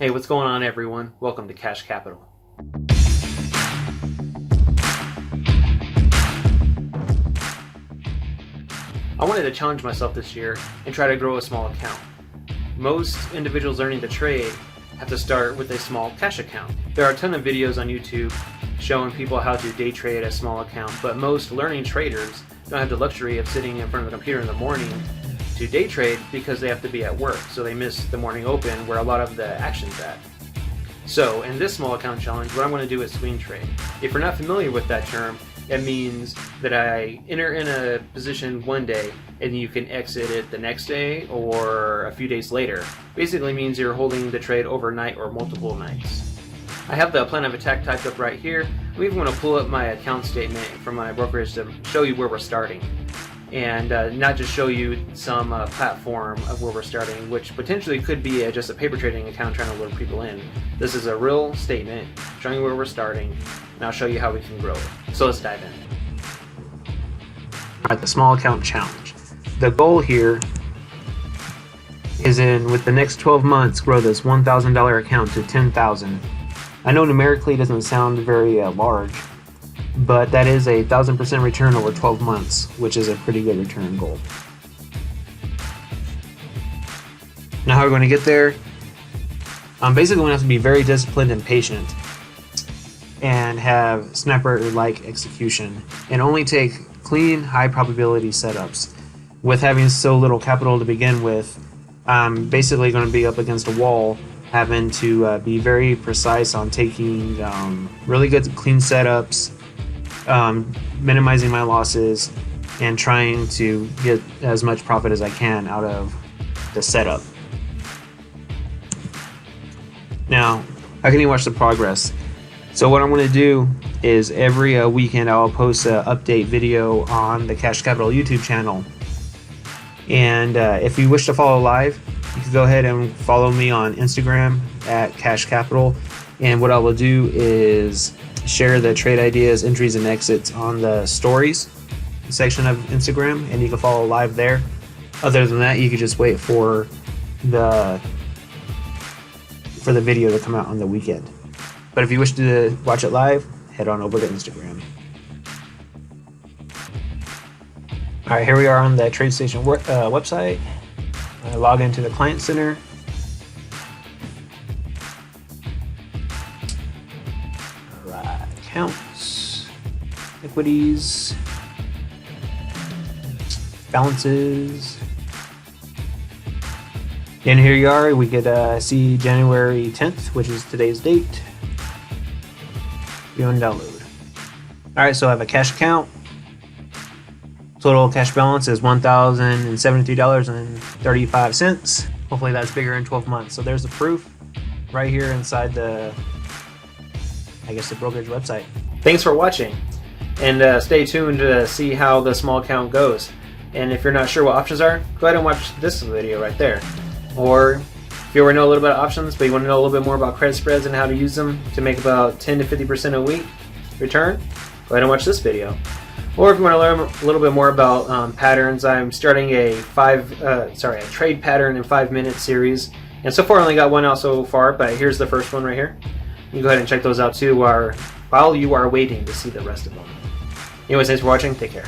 Hey, what's going on, everyone? Welcome to Cash Capital. I wanted to challenge myself this year and try to grow a small account. Most individuals learning to trade have to start with a small cash account. There are a ton of videos on YouTube showing people how to day trade a small account, but most learning traders don't have the luxury of sitting in front of the computer in the morning to day trade because they have to be at work, so they miss the morning open where a lot of the action's at. So in this small account challenge, what I'm going to do is swing trade. If you're not familiar with that term, it means that I enter in a position one day and you can exit it the next day or a few days later. Basically means you're holding the trade overnight or multiple nights. I have the plan of attack typed up right here. I'm even going to pull up my account statement from my brokerage to show you where we're starting. And not just show you some platform of where we're starting, which potentially could be just a paper trading account trying to lure people in. This is a real statement showing you where we're starting, and I'll show you how we can grow it. So let's dive in. Alright, the small account challenge. The goal here is with the next 12 months, grow this $1,000 account to $10,000. I know numerically it doesn't sound very large, but that is a 1,000% return over 12 months, which is a pretty good return goal. Now how we're going to get there? I'm basically going to have to be very disciplined and patient and have sniper-like execution and only take clean, high probability setups. With having so little capital to begin with, I'm basically going to be up against a wall, having to be very precise on taking really good clean setups, minimizing my losses, and trying to get as much profit as I can out of the setup. Now, how can you watch the progress? So what I'm going to do is every weekend I'll post an update video on the Cash Capital YouTube channel. And if you wish to follow live, you can go ahead and follow me on Instagram at Cash Capital. And what I will do is share the trade ideas, entries, and exits on the stories section of Instagram, and you can follow live there. Other than that, you can just wait for the video to come out on the weekend. But if you wish to watch it live, head on over to Instagram. Alright, here we are on the TradeStation website. I log into the Client Center. Alright, accounts, equities, balances. And here you are, we could see January 10th, which is today's date. Go and download. Alright, so I have a cash account. Total cash balance is $1,073.35. Hopefully that's bigger in 12 months. So there's the proof right here inside the brokerage website. Thanks for watching, and stay tuned to see how the small account goes. And if you're not sure what options are, go ahead and watch this video right there. Or if you already know a little bit of options, but you want to know a little bit more about credit spreads and how to use them to make about 10 to 50% a week return, go ahead and watch this video. Or if you want to learn a little bit more about patterns, I'm starting a trade pattern in 5-minute series. And so far I only got one out so far, but here's the first one right here. You can go ahead and check those out too while you are waiting to see the rest of them. Anyways, thanks for watching. Take care.